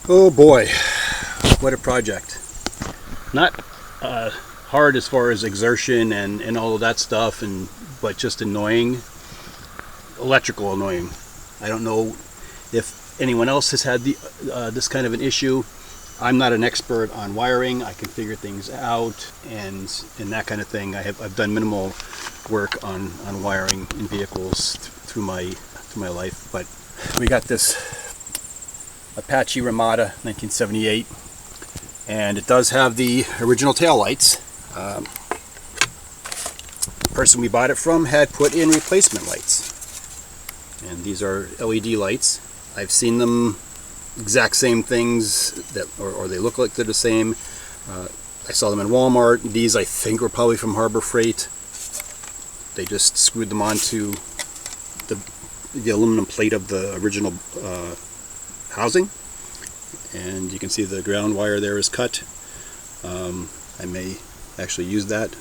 Oh boy, what a project. Not hard as far as exertion and all of that stuff, but just annoying. Electrical annoying. I don't know if anyone else has had this kind of an issue. I'm not an expert on wiring. I can figure things out and that kind of thing. I've done minimal work on wiring in vehicles through my life, but we got this Apache Ramada 1978, and it does have the original tail lights. The person we bought it from had put in replacement lights, and these are LED lights. I've seen them exact same things or they look like they're the same. I saw them in Walmart. These I think were probably from Harbor Freight. They just screwed them onto the aluminum plate of the original housing, and you can see the ground wire there is cut. I may actually use that,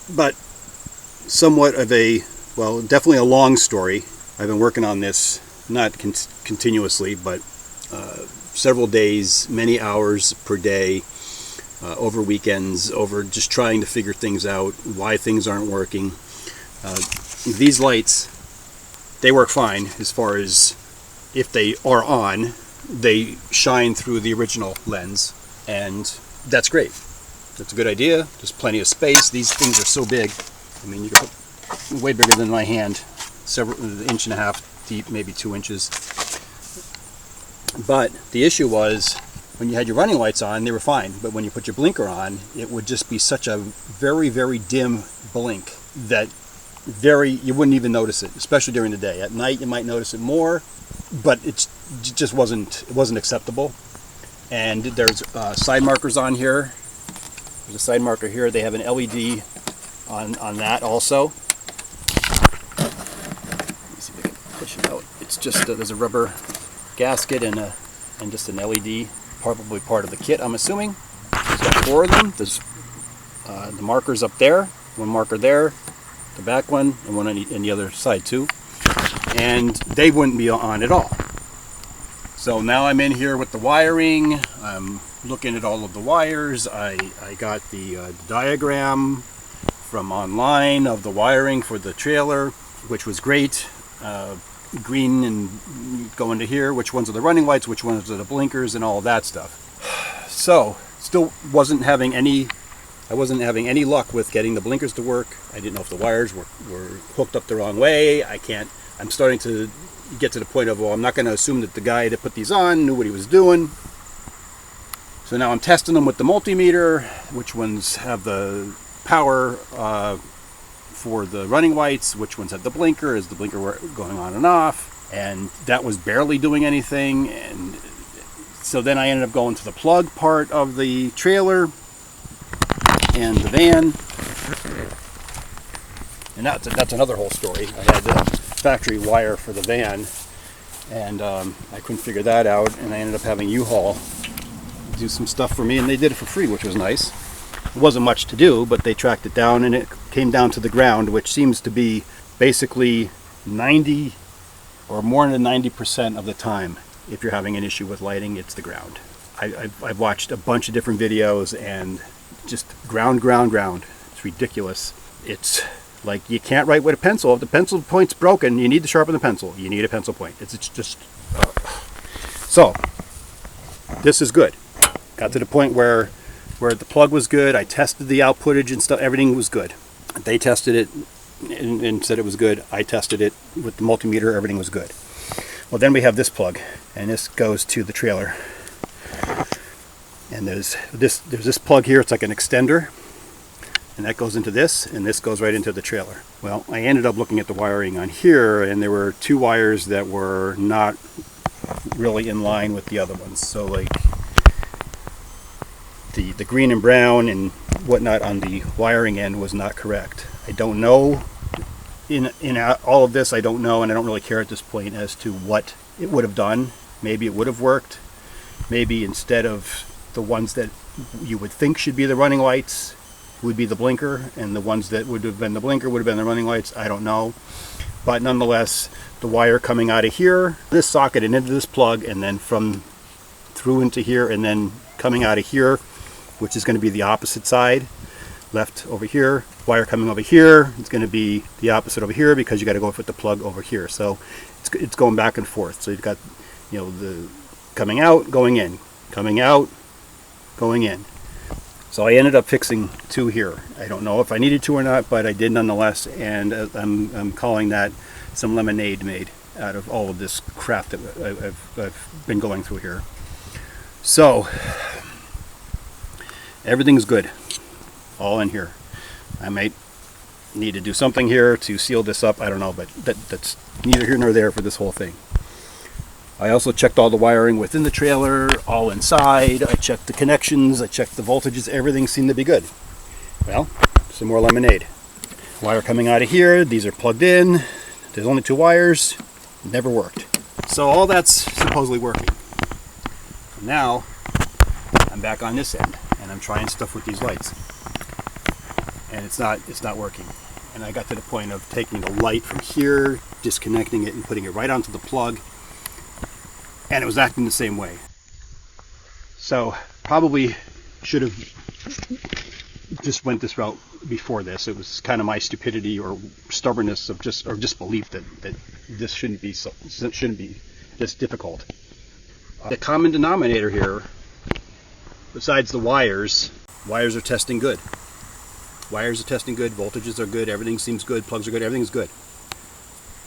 but somewhat of definitely a long story. I've been working on this not continuously, but several days, many hours per day, over weekends, over just trying to figure things out, why things aren't working. These lights, they work fine as far as if they are on, they shine through the original lens, and that's great. That's a good idea. There's plenty of space. These things are so big. I mean, you can put way bigger than my hand, an inch and a half deep, maybe 2 inches. But the issue was, when you had your running lights on, they were fine. But when you put your blinker on, it would just be such a very, very dim blink that you wouldn't even notice it, especially during the day. At night, you might notice it more, but it just wasn't acceptable. And there's side markers on here. There's a side marker here. They have an LED on that also. Let me see if I can push it out. It's just there's a rubber gasket and just an LED, probably part of the kit, I'm assuming. There's got 4 of them. There's the markers up there, one marker there, the back one, and one on the other side too. And they wouldn't be on at all. So now I'm in here with the wiring. I'm looking at all of the wires. I got the diagram from online of the wiring for the trailer, which was great. Green and going to here, which ones are the running lights, which ones are the blinkers, and all of that stuff. So still I wasn't having any luck with getting the blinkers to work. I didn't know if the wires were hooked up the wrong way. I'm starting to get to the point of, well, I'm not going to assume that the guy that put these on knew what he was doing. So now I'm testing them with the multimeter, which ones have the power for the running lights, which ones have the blinker, is the blinker going on and off, and that was barely doing anything. And so then I ended up going to the plug part of the trailer and the van, and that's another whole story. I had the factory wire for the van, and I couldn't figure that out, and I ended up having U-Haul do some stuff for me, and they did it for free, which was nice. It wasn't much to do, but they tracked it down, and it came down to the ground, which seems to be basically 90 or more than 90% of the time. If you're having an issue with lighting, it's the ground. I've watched a bunch of different videos, and just ground. It's ridiculous. It's like you can't write with a pencil. If the pencil point's broken, you need to sharpen the pencil. You need a pencil point. It's just... So, this is good. Got to the point where the plug was good. I tested the outputage and stuff. Everything was good. They tested it and said it was good. I tested it with the multimeter. Everything was good. Well, then we have this plug, and this goes to the trailer. And there's this plug here. It's like an extender, and that goes into this, and this goes right into the trailer. Well, I ended up looking at the wiring on here, and there were 2 wires that were not really in line with the other ones. So like the green and brown and whatnot on the wiring end was not correct. I don't know, in all of this I don't know, and I don't really care at this point as to what it would have done. Maybe it would have worked. Maybe instead of the ones that you would think should be the running lights would be the blinker, and the ones that would have been the blinker would have been the running lights. I don't know. But nonetheless, the wire coming out of here, this socket and into this plug, and then through into here and then coming out of here, which is going to be the opposite side. Left over here, wire coming over here, it's going to be the opposite over here because you got to go with the plug over here. So it's going back and forth. So you've got, you know, the coming out, going in, coming out, going in. So I ended up fixing 2 here. I don't know if I needed to or not, but I did nonetheless, and I'm calling that some lemonade made out of all of this crap that I've been going through here. So everything's good, all in here. I might need to do something here to seal this up, I don't know, but that's neither here nor there for this whole thing. I also checked all the wiring within the trailer, all inside. I checked the connections, I checked the voltages, everything seemed to be good. Well, some more lemonade. Wire coming out of here, these are plugged in. There's only 2 wires, never worked. So all that's supposedly working. Now, I'm back on this end, and I'm trying stuff with these lights. And it's not working. And I got to the point of taking the light from here, disconnecting it, and putting it right onto the plug. And it was acting the same way. So probably should have just went this route before this. It was kind of my stupidity or stubbornness of disbelief that this shouldn't be this difficult. The common denominator here, besides the wires are testing good. Wires are testing good, voltages are good, everything seems good, plugs are good, everything's good.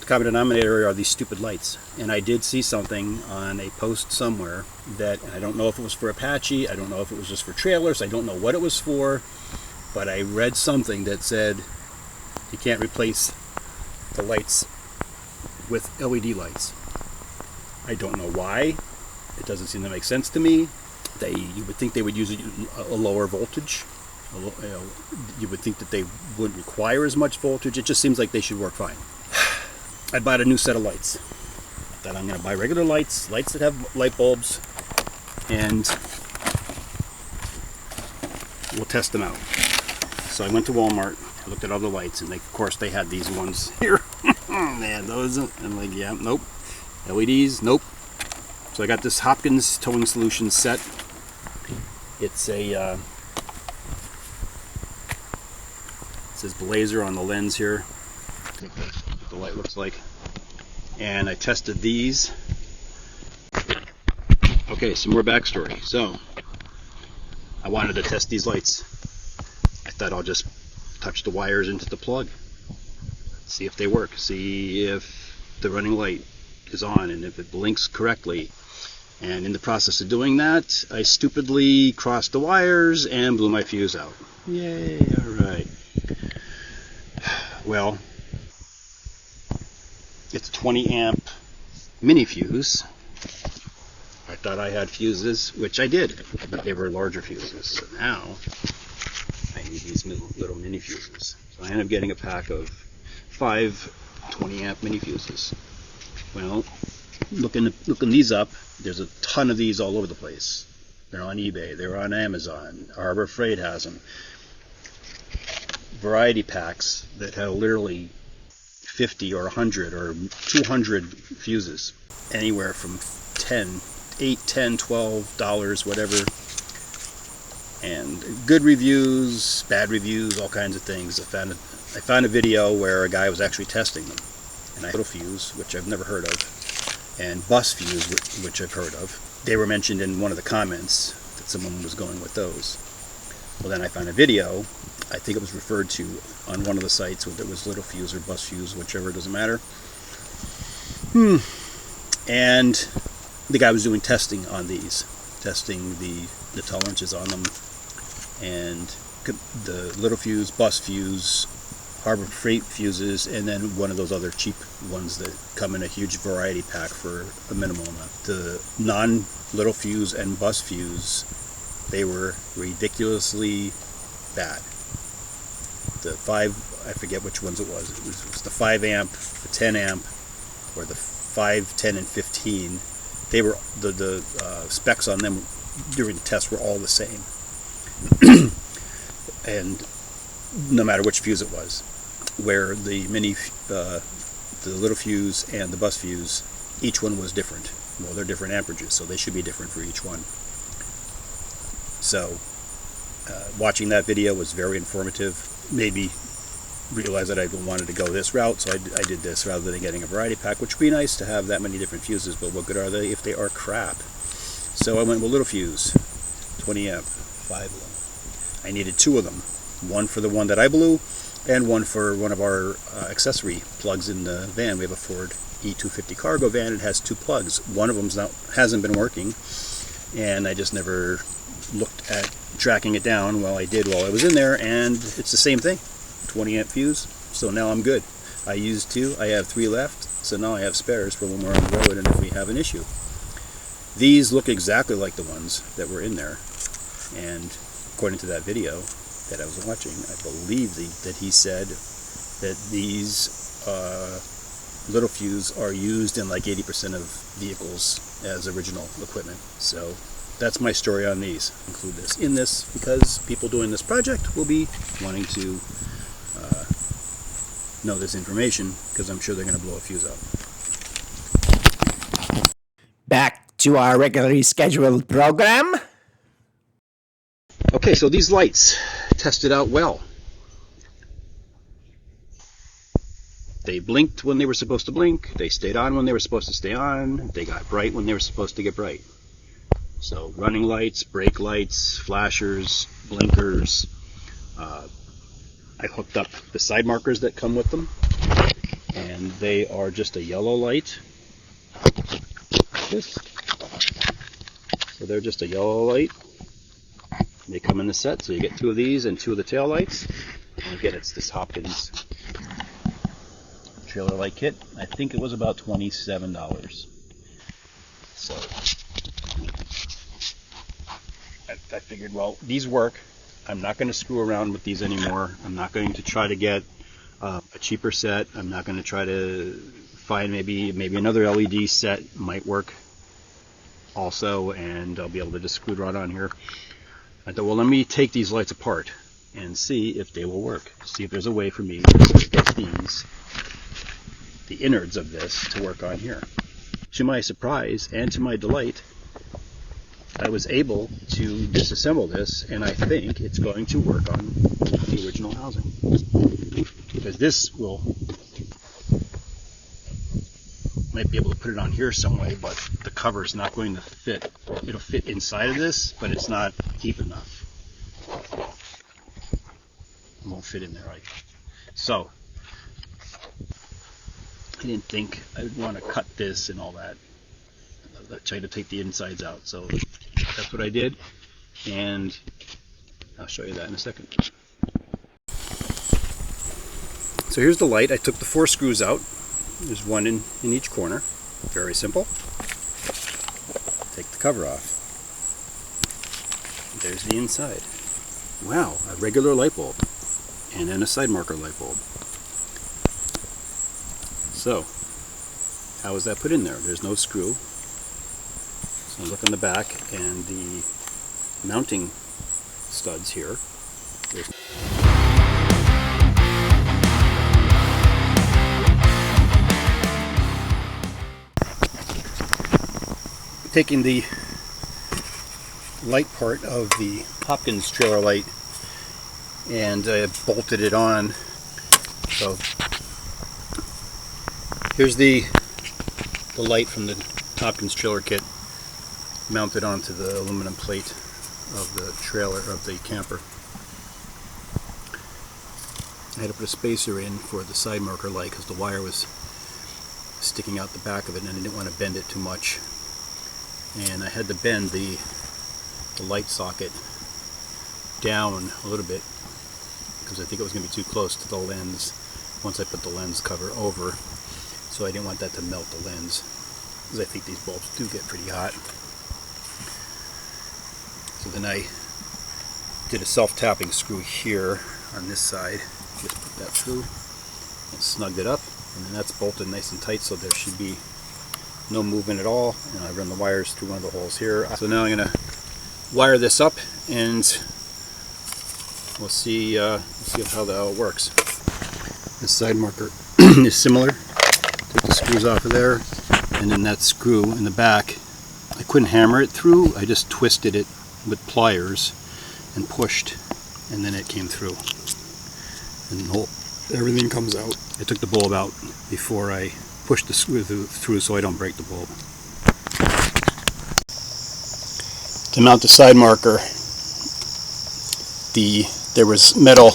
The common denominator are these stupid lights. And I did see something on a post somewhere that, I don't know if it was for Apache, I don't know if it was just for trailers, I don't know what it was for, but I read something that said you can't replace the lights with LED lights. I don't know why. It doesn't seem to make sense to me. You would think they would use a lower voltage. You would think that they wouldn't require as much voltage. It just seems like they should work fine. I bought a new set of lights. That I'm going to buy regular lights that have light bulbs, and we'll test them out. So I went to Walmart, I looked at other lights, and of course they had these ones here. They had those, and I'm like, yeah, nope. LEDs, nope. So I got this Hopkins towing solution set. It's a it says Blazer on the lens here. What the light looks like. And I tested these. Okay, some more backstory. So I wanted to test these lights. I thought I'll just touch the wires into the plug, see if they work, see if the running light is on and if it blinks correctly. And in the process of doing that, I stupidly crossed the wires and blew my fuse out. Yay, alright. Well, it's a 20 amp mini fuse. I thought I had fuses, which I did, but they were larger fuses. So now I need these little mini fuses. So I ended up getting a pack of 5 20 amp mini fuses. Well, looking these up, there's a ton of these all over the place. They're on eBay, they're on Amazon, Harbor Freight has them. Variety packs that have literally 50 or 100 or 200 fuses, anywhere from $8, $10, $12, whatever, and good reviews, bad reviews, all kinds of things. I found a video where a guy was actually testing them, and I had a fuse, which I've never heard of, and bus fuse, which I've heard of. They were mentioned in one of the comments that someone was going with those. Well, then I found a video, I think it was referred to on one of the sites, whether it was little fuse or bus fuse, whichever, it doesn't matter. And the guy was doing testing on these, testing the tolerances on them, and the little fuse, bus fuse, Harbor Freight fuses, and then one of those other cheap ones that come in a huge variety pack for a minimal amount. The non-little fuse and bus fuse, they were ridiculously bad. The 5, I forget which ones it was. It was the 5 amp, the 10 amp, or the 5, 10, and 15. They were the specs on them during the test were all the same, and no matter which fuse it was. Where the little fuse and the bus fuse, each one was different. Well, they're different amperages, so they should be different for each one. So watching that video was very informative. Made me realize that I wanted to go this route, so I did this rather than getting a variety pack, which would be nice to have that many different fuses, but what good are they if they are crap? So I went with a little fuse, 20 amp, 5 of them. I needed 2 of them, one for the one that I blew, and one for one of our accessory plugs in the van. We have a Ford E250 cargo van. It has 2 plugs. One of them hasn't been working, and I just never looked at tracking it down. Well, I did while I was in there, and it's the same thing, 20 amp fuse. So now I'm good. I used 2, I have 3 left, so now I have spares for when we're on the road and if we have an issue. These look exactly like the ones that were in there, and according to that video that I was watching, I believe that he said that these little fuse are used in like 80% of vehicles as original equipment. So that's my story on these. Include this in this because people doing this project will be wanting to know this information, because I'm sure they're going to blow a fuse out. Back to our regularly scheduled program. Okay, so these lights tested out well. They blinked when they were supposed to blink. They stayed on when they were supposed to stay on. They got bright when they were supposed to get bright. So running lights, brake lights, flashers, blinkers. I hooked up the side markers that come with them, and they are just a yellow light. Like this. So they're just a yellow light. They come in the set, so you get 2 of these and 2 of the tail lights. And again, it's this Hopkins trailer light kit. I think it was about $27. So I figured, well, these work. I'm not going to screw around with these anymore. I'm not going to try to get a cheaper set. I'm not going to try to find maybe another LED set might work also, and I'll be able to just screw it right on here. I thought, well, let me take these lights apart and see if they will work. See if there's a way for me to get the innards of this to work on here. To my surprise and to my delight, I was able to disassemble this, and I think it's going to work on the original housing. Because this might be able to put it on here some way, but the cover is not going to fit. It'll fit inside of this, but it's not deep enough. It won't fit in there right. So I didn't think I would want to cut this and all that. I tried to take the insides out, so that's what I did, and I'll show you that in a second. So here's the light. I took the 4 screws out. There's 1 in each corner. Very simple. Take the cover off. There's the inside. Wow, a regular light bulb, and then a side marker light bulb. So, how is that put in there? There's no screw. So look on the back, and the mounting studs here. There's taking the light part of the Hopkins trailer light, and I bolted it on. So here's the light from the Hopkins trailer kit mounted onto the aluminum plate of the trailer, of the camper. I had to put a spacer in for the side marker light because the wire was sticking out the back of it, and I didn't want to bend it too much. And I had to bend the light socket down a little bit because I think it was going to be too close to the lens once I put the lens cover over. So I didn't want that to melt the lens, because I think these bulbs do get pretty hot. So then I did a self-tapping screw here on this side. Just put that through and snugged it up, and then that's bolted nice and tight, so there should be no movement at all. And I run the wires through one of the holes here. So now I'm going to wire this up, and we'll see how that works. This side marker is similar. Take the screws off of there, and then that screw in the back, I couldn't hammer it through, I just twisted it with pliers and pushed, and then it came through. And everything comes out. I took the bulb out before I pushed the screw through so I don't break the bulb. To mount the side marker, there was metal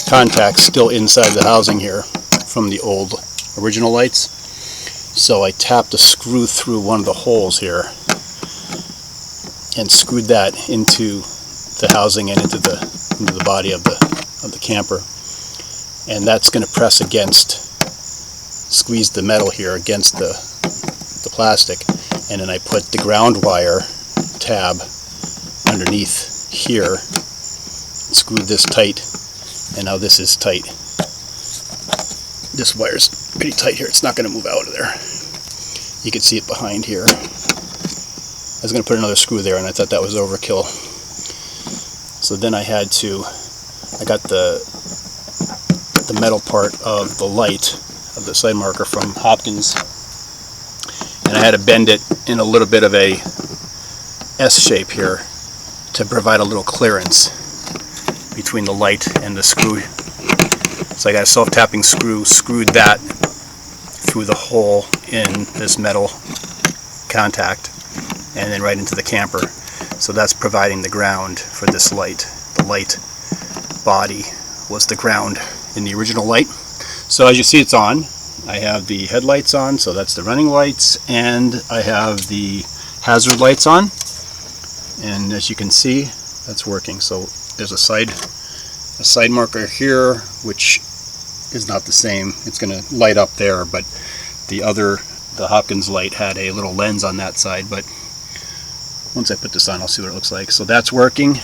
contacts still inside the housing here from the old original lights. So I tapped a screw through one of the holes here and screwed that into the housing and into the body of the camper. And that's going to press squeeze the metal here against the plastic. And then I put the ground wire tab underneath here, screwed this tight, and now this is tight. This wire's pretty tight here, it's not going to move out of there. You can see it behind here. I was going to put another screw there and I thought that was overkill. So then I got the metal part of the light of the side marker from Hopkins, and I had to bend it in a little bit of a S shape here to provide a little clearance between the light and the screw. So I got a self-tapping screw, screwed that through the hole in this metal contact and then right into the camper. So that's providing the ground for this light. The light body was the ground in the original light. So as you see, it's on. I have the headlights on, so that's the running lights, and I have the hazard lights on. And as you can see, that's working. So there's a side marker here, which is not the same. It's going to light up there, but the Hopkins light had a little lens on that side. But once I put this on, I'll see what it looks like. So that's working,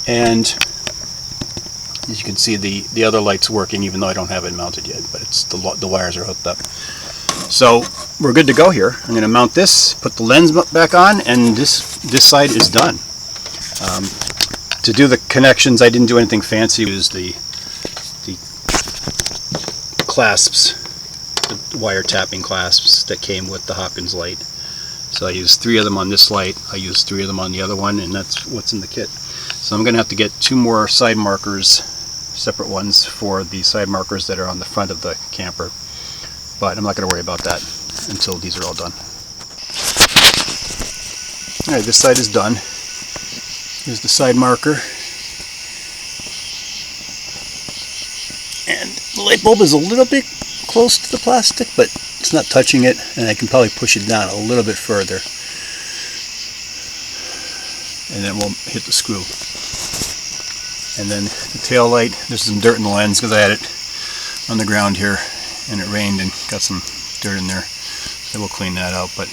and as you can see, the other light's working, even though I don't have it mounted yet. But it's the wires are hooked up. So we're good to go here. I'm going to mount this, put the lens back on, and this side is done. To do the connections, I didn't do anything fancy. I used the clasps, the wire tapping clasps that came with the Hopkins light. So I used 3 of them on this light, I used 3 of them on the other one, and that's what's in the kit. So I'm going to have to get 2 more side markers, separate ones for the side markers that are on the front of the camper. But I'm not going to worry about that until these are all done. Alright, this side is done. Here's the side marker. And the light bulb is a little bit close to the plastic, but it's not touching it, and I can probably push it down a little bit further. And then we'll hit the screw. And then the tail light, there's some dirt in the lens because I had it on the ground here and it rained and got some dirt in there. So we'll clean that out. But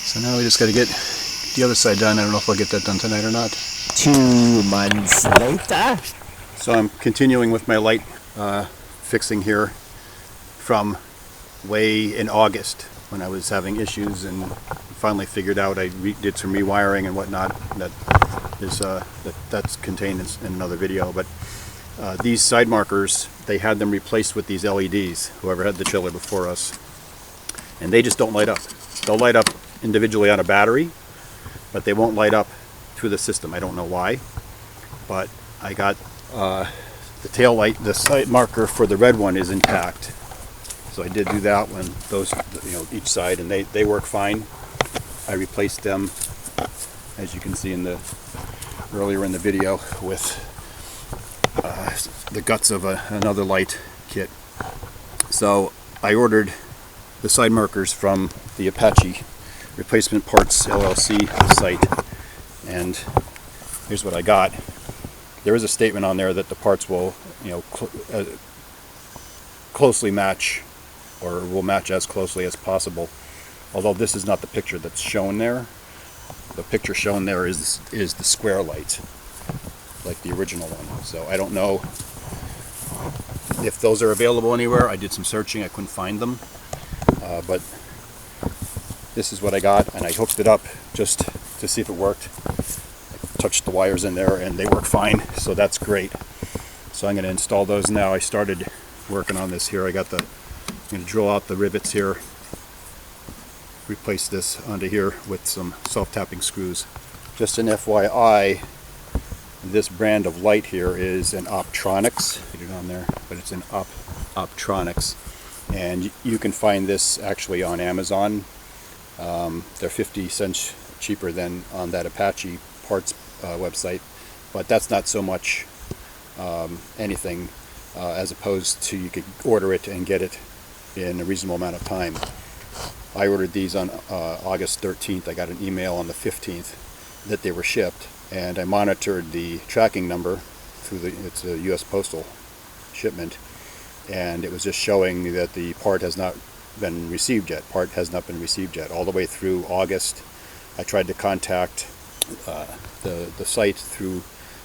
so now we just got to get the other side done. I don't know if I'll get that done tonight or not. 2 months later. So I'm continuing with my light fixing here from way in August when I was having issues and finally figured out. I did some rewiring and whatnot that's contained in another video. But these side markers, they had them replaced with these LEDs, whoever had the chiller before us, and they just don't light up. They'll light up individually on a battery, but they won't light up through the system. I don't know why, but I got the tail light, the side marker for the red one is intact. So I did do that one, those, each side, and they work fine. I replaced them, as you can see earlier in the video, with the guts of another light kit. So I ordered the side markers from the Apache Replacement Parts LLC site, and here's what I got. There is a statement on there that the parts will, closely match, or will match as closely as possible. Although this is not the picture that's shown there. The picture shown there is the square light, like the original one. So I don't know if those are available anywhere. I did some searching, I couldn't find them. But this is what I got, and I hooked it up just to see if it worked. I touched the wires in there and they work fine, so that's great. So I'm going to install those now. I started working on this here. I'm going to drill out the rivets here, replace this onto here with some self-tapping screws. Just an FYI, this brand of light here is an Optronics. Put it on there, but it's an Optronics, and you can find this actually on Amazon. They're 50 cents cheaper than on that Apache parts website, but that's not so much anything as opposed to you could order it and get it in a reasonable amount of time. I ordered these on August 13th. I got an email on the 15th that they were shipped, and I monitored the tracking number through it's a U.S. postal shipment, and it was just showing me that the part has not been received yet. Part has not been received yet. All the way through August, I tried to contact the site through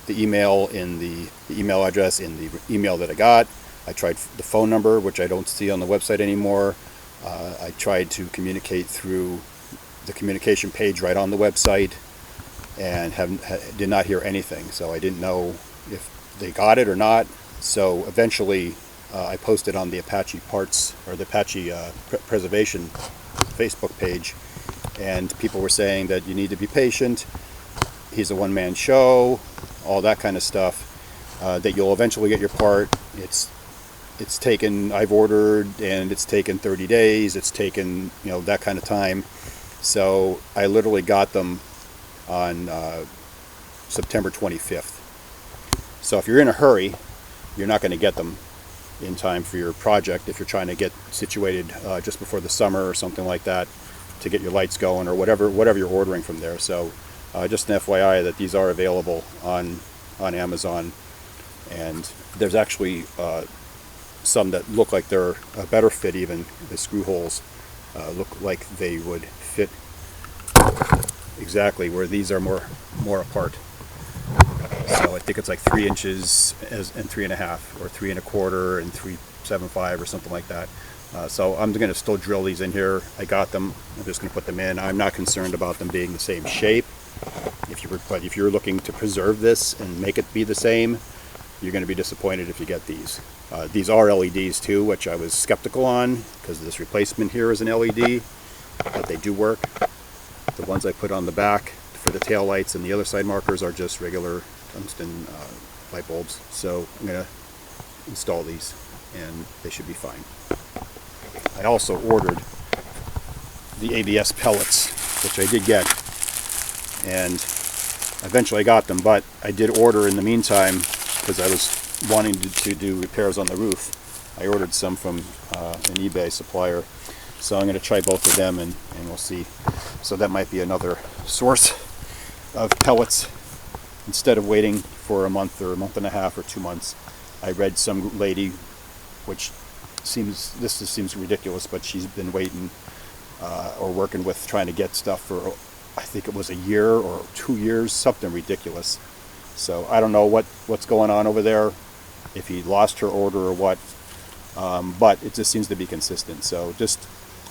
the email in the email address in the email that I got. I tried the phone number, which I don't see on the website anymore. I tried to communicate through the communication page right on the website, and did not hear anything. So I didn't know if they got it or not. So eventually I posted on the Apache parts, or the Apache preservation Facebook page, and people were saying that you need to be patient. He's a one-man show, all that kind of stuff. That you'll eventually get your part. It's taken, I've ordered, and it's taken 30 days. It's taken, that kind of time. So I literally got them on September 25th. So if you're in a hurry, you're not going to get them in time for your project if you're trying to get situated just before the summer or something like that to get your lights going, or whatever you're ordering from there. So just an FYI that these are available on Amazon, and there's actually some that look like they're a better fit. Even the screw holes look like they would fit exactly, where these are more apart. So I think it's like 3 inches and 3.5, or 3 1/4 and 3.75 or something like that. So I'm going to still drill these in here. I got them. I'm just going to put them in. I'm not concerned about them being the same shape. But if you're looking to preserve this and make it be the same, you're going to be disappointed if you get these. These are LEDs too, which I was skeptical on because this replacement here is an LED, but they do work. The ones I put on the back for the tail lights and the other side markers are just regular tungsten light bulbs. So I'm going to install these, and they should be fine. I also ordered the ABS pellets, which I did get, and eventually I got them, but I did order in the meantime because I was wanting to do repairs on the roof. I ordered some from an eBay supplier, so I'm going to try both of them, and we'll see. So that might be another source of pellets instead of waiting for a month or a month and a half or 2 months. I read some lady, which seems ridiculous, but she's been waiting or working with trying to get stuff for, I think it was a year or 2 years, something ridiculous. So I don't know what's going on over there, if he lost her order or what, but it just seems to be consistent. So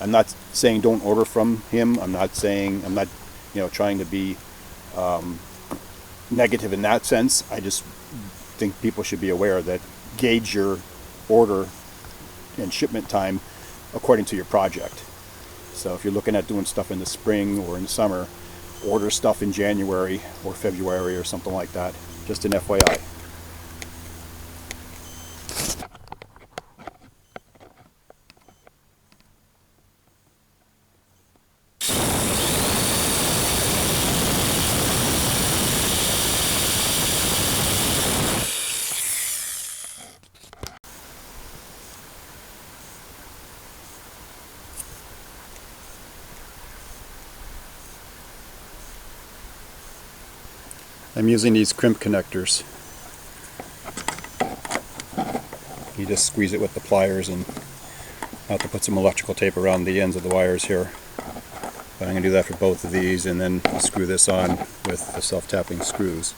I'm not saying don't order from him. I'm not trying to be negative in that sense. I just think people should be aware that gauge your order and shipment time according to your project. So if you're looking at doing stuff in the spring or in the summer, order stuff in January or February or something like that. Just an FYI. I'm using these crimp connectors. You just squeeze it with the pliers, and I have to put some electrical tape around the ends of the wires here. But I'm going to do that for both of these, and then screw this on with the self-tapping screws.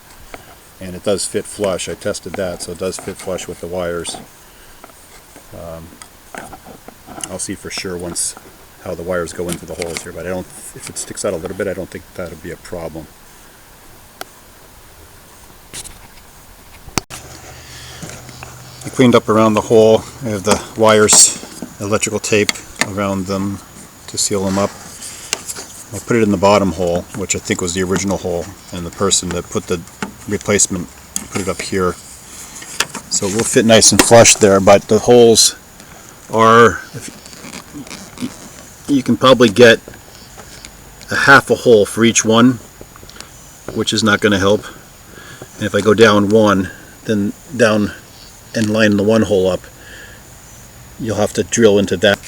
And it does fit flush. I tested that, so it does fit flush with the wires. I'll see for sure once how the wires go into the holes here, but if it sticks out a little bit, I don't think that'll be a problem. cleaned up around the hole. I have the wires, electrical tape around them to seal them up. I put it in the bottom hole, which I think was the original hole, and the person that put the replacement put it up here. So it will fit nice and flush there, but the holes are, you can probably get a half a hole for each one, which is not going to help. And if I go down one, then down and line the one hole up, you'll have to drill into that.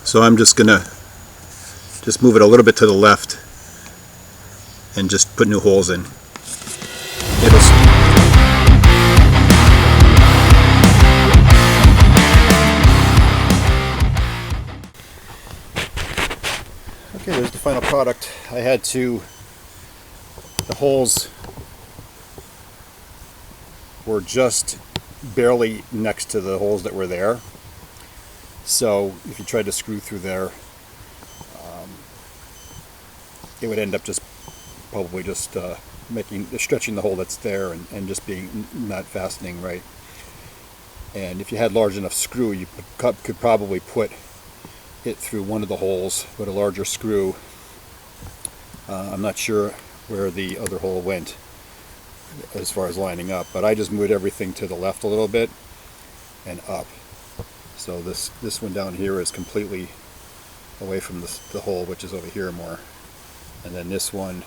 So I'm just going to just move it a little bit to the left and just put new holes in. Okay, there's the final product. I had to, the holes were just barely next to the holes that were there. So if you tried to screw through there, it would end up just probably just stretching the hole that's there and just being not fastening right. And if you had large enough screw, you could probably put it through one of the holes with a larger screw. I'm not sure where the other hole went as far as lining up, but I just moved everything to the left a little bit and up. So this one down here is completely away from the hole, which is over here more. And then this one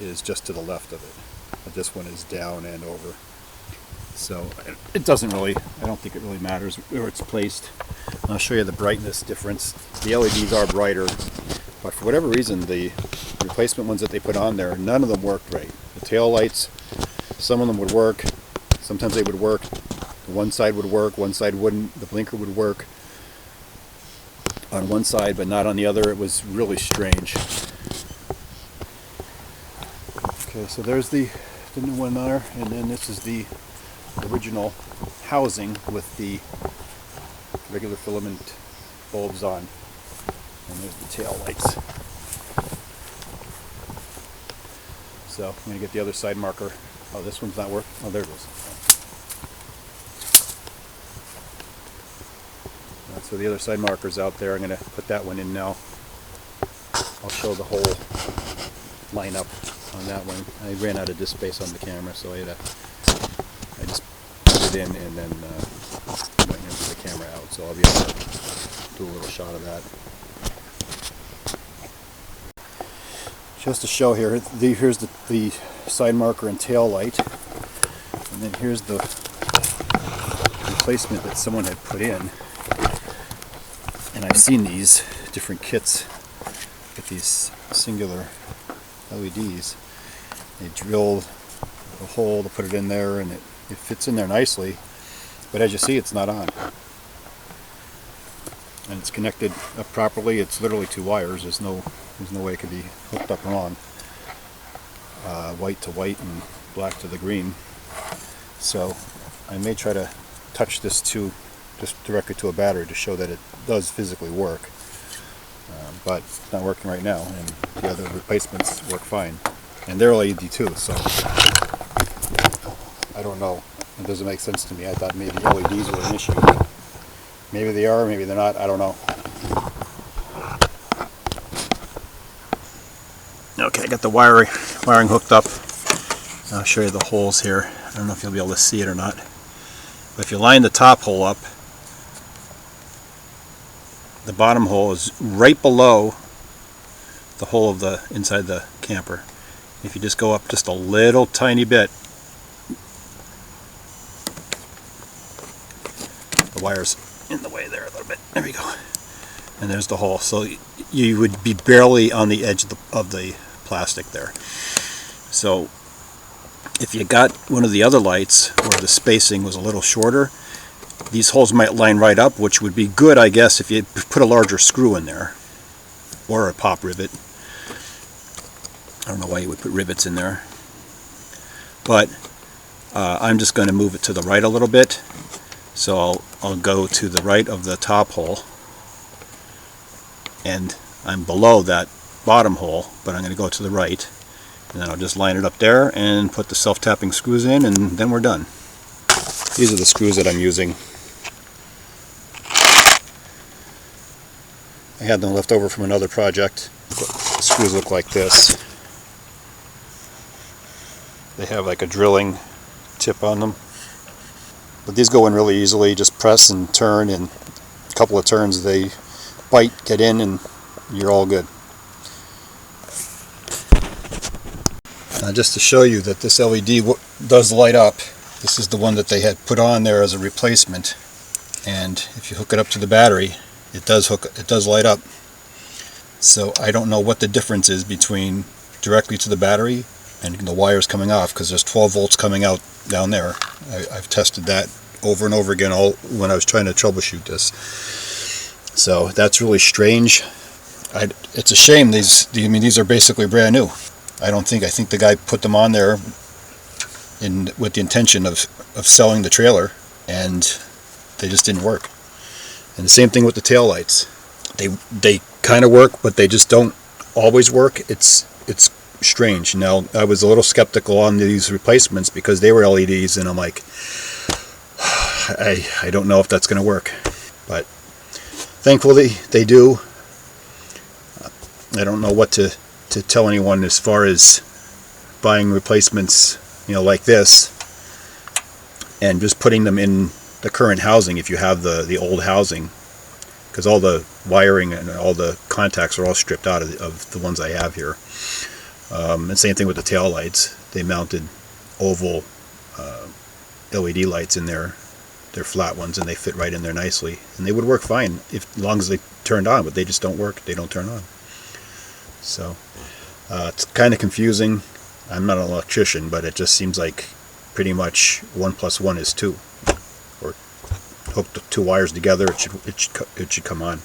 is just to the left of it. But this one is down and over. So it doesn't really, I don't think it really matters where it's placed. I'll show you the brightness difference. The LEDs are brighter, but for whatever reason, the replacement ones that they put on there, none of them worked right. The tail lights, some of them would work, sometimes they would work. One side would work, one side wouldn't. The blinker would work on one side, but not on the other. It was really strange. Okay, so there's the new one there, and then this is the original housing with the regular filament bulbs on, and there's the tail lights. So I'm going to get the other side marker. Oh, this one's not working. Oh, there it is. So the other side marker's out there. I'm going to put that one in now. I'll show the whole lineup on that one. I ran out of disk space on the camera, so I just put it in and then went into the camera out. So I'll be able to do a little shot of that. Just to show here, here's the side marker and tail light, and then here's the replacement that someone had put in. And I've seen these different kits with these singular LEDs. They drill a hole to put it in there, and it fits in there nicely, but as you see, it's not on. And it's connected up properly. It's literally two wires. There's no way it could be hooked up wrong. White to white and black to the green. So I may try to touch this just directly to a battery to show that it does physically work. But it's not working right now, and the other replacements work fine. And they're LED too, so I don't know. It doesn't make sense to me. I thought maybe LEDs were an issue. Maybe they are, maybe they're not, I don't know. Okay, I got the wiring hooked up. I'll show you the holes here. I don't know if you'll be able to see it or not. But if you line the top hole up, the bottom hole is right below the hole of the inside the camper. If you just go up just a little tiny bit, the wire's in the way there a little bit. There we go. And there's the hole. So you would be barely on the edge of the plastic there. So if you got one of the other lights where the spacing was a little shorter, these holes might line right up, which would be good, I guess, if you put a larger screw in there or a pop rivet. I don't know why you would put rivets in there, but I'm just going to move it to the right a little bit. So I'll go to the right of the top hole, and I'm below that bottom hole, but I'm going to go to the right, and then I'll just line it up there and put the self-tapping screws in, and then we're done. These are the screws that I'm using. I had them left over from another project. The screws look like this. They have like a drilling tip on them. But these go in really easily. Just press and turn, and a couple of turns they bite, get in, and you're all good. Now just to show you that this LED does light up, this is the one that they had put on there as a replacement. And if you hook it up to the battery, it does light up. So I don't know what the difference is between directly to the battery and the wires coming off, because there's 12 volts coming out down there. I've tested that over and over again when I was trying to troubleshoot this. So that's really strange. It's a shame. These are basically brand new. I think the guy put them on there with the intention of selling the trailer, and they just didn't work. And the same thing with the tail lights. They kind of work, but they just don't always work. It's strange. Now, I was a little skeptical on these replacements because they were LEDs, and I'm like, I don't know if that's going to work. But thankfully, they do. I don't know what to tell anyone as far as buying replacements, like this, and just putting them in the current housing if you have the old housing, because all the wiring and all the contacts are all stripped out of the ones I have here. And same thing with the tail lights. They mounted oval LED lights in there. They're flat ones, and they fit right in there nicely, and they would work fine as long as they turned on, but they just don't work. They don't turn on. So it's kind of confusing. I'm not an electrician, but it just seems like pretty much 1 + 1 is 2. Or hook the two wires together, it should come on.